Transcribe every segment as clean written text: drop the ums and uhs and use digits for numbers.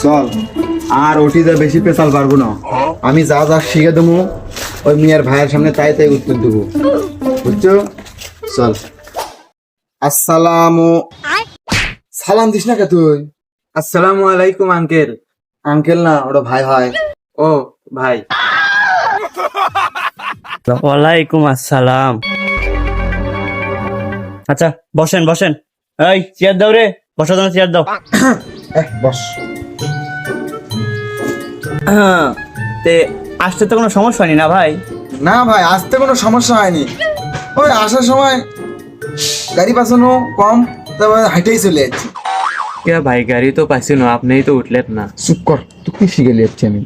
চল আর ওটিতে বেশি পেশাল পারবো না, আমি যা যা শিখে দেবো ওই মিয়ার ভাইয়ের সামনে তাই তাই উত্তর দেবো, বুঝছো? চল। আসসালামু সালাম দিস না কে তুই? আসসালামু আলাইকুম আঙ্কেল। আঙ্কেল না, ওটা ভাই হয়। ও ভাই। ওয়ালাইকুম আসসালাম। আচ্ছা বসেন বসেন, এই চেয়ার দাও রে, বসার জন্য চেয়ার দাও। বস। তে আসতে তো কোনো সমস্যা হয়নি না ভাই? না ভাই, আসতে কোনো সমস্যা হয়নি, ওই আসার সময় গাড়ি পাঠানো কম, তারপরে হাইটেই চলে যাচ্ছি। কে ভাই, গাড়ি তো পাইছি না, আপনিই তো উঠলেন না। চুপ কর, তুই কি শিখে যাচ্ছি আমি?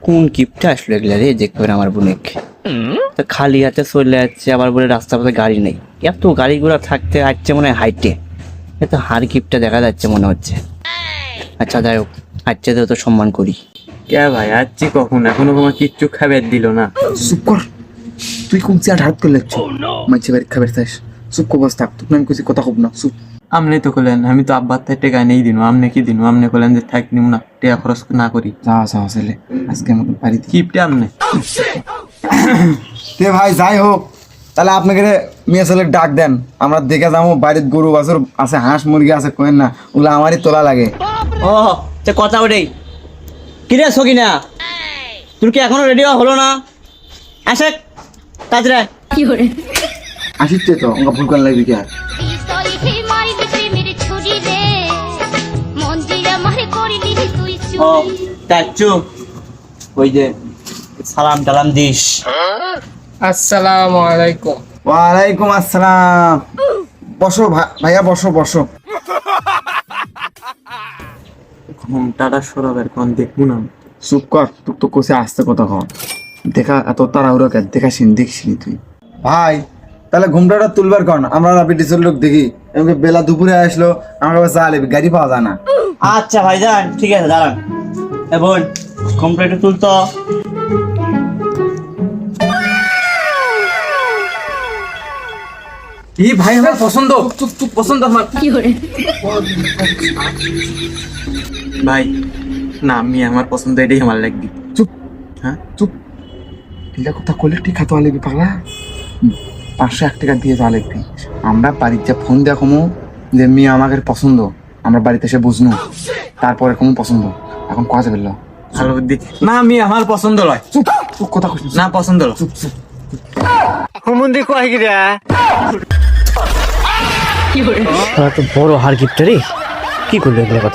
কোন গিফটটা আসলো এগুলা রে, দেখতে পারে আমার বোনেক তো খালি হাতে চলে যাচ্ছে, আবার বলে রাস্তার পথে গাড়ি নেই। এত গাড়িগুলো থাকতে আসছে মনে হয় হাইটে, এত হার গিফটটা দেখা যাচ্ছে মনে হচ্ছে। আচ্ছা যাই হোক, আচ্ছা তো সম্মান করি। কে ভাই, আসছি কখন, এখনো তোমার কিচ্ছু খাবার দিল না। চুপ কর, তুই কোন চেয়ার হাত করে লাগছ? মাঝে বাড়ি খাবার চাস? চুপ কর, বস থাক, তুই আমি কিছু কথা খুব না, চুপ। আপনি তো করলেন আমি তো আব্বার থেকে টেকা নেই দিন, আপনি কি দিন? আপনি করলেন যে থাক নিব না, টেকা খরচ না করি। যাওয়া যাওয়া ছেলে, আজকে আমাকে বাড়িতে কিপটে আপনি। তে ভাই যাই হোক, তাহলে আপনাকে মেয়ে ছেলে ডাক দেন, আমরা দেখে যাবো। বাড়ির গরু বাছুর আছে, হাঁস মুরগি আছে, কোয়েন না, ওগুলো আমারই তোলা লাগে। ও কথা ওটাই, কিরে সকিনা, তোর কি এখনো রেডি হলো না? আসে তাজরা আসিচ্ছে তো, ওকে ভুল করে লাগবি কি আর? ও চাচ্ছু, ওই যে সালাম টালাম দিস। আসসালামু আলাইকুম। ওয়ালাইকুম আসসালাম। বসো ভাইয়া, বসো বসো। ঘুমটাটা সরাবের কোন দেখবো না। চুপ কর, তুই তো কোসে আসতে কথা কর, দেখা এত তাড়াহুড়ো কে, দেখাসিন দেখছিনি তুই? ভাই তাহলে ঘুমটাটা তুলবার কর, আমরা ব্রিটিশের লোক দেখি, এমনি বেলা দুপুরে আসলো, আমার কাছে চা লেবি, গাড়ি পাওয়া যায় না। আচ্ছা ভাইজান ঠিক আছে, দাঁড়ান। এ বোন, ঘুমটা একটু তুলতো। কি ভাই, আমার পছন্দ, পছন্দ আমার। ভাই না, আমি আমার পছন্দ, এটাই আমার লাগবে। চুপ, হ্যাঁ চুপ। এটা কথা করলে ঠিক হাতে আলেবি পাগলা, 501 টাকা দিয়ে যা লিখবি। আমরা বাড়িতে ফোন দিয়ে কমো যে মেয়ে আমাকে পছন্দ, আমরা বাড়িতে এসে বুঝনু, তারপরে কমো পছন্দ। এখন কাজে বেরল, ভালো বুদ্ধি। না আমি আমার পছন্দ লয়। চুপ চুপ, কথা কইস না পছন্দ লয়। চুপ চুপ। তো বড় হার গিফট রে, কি করলে এগুলো কথা?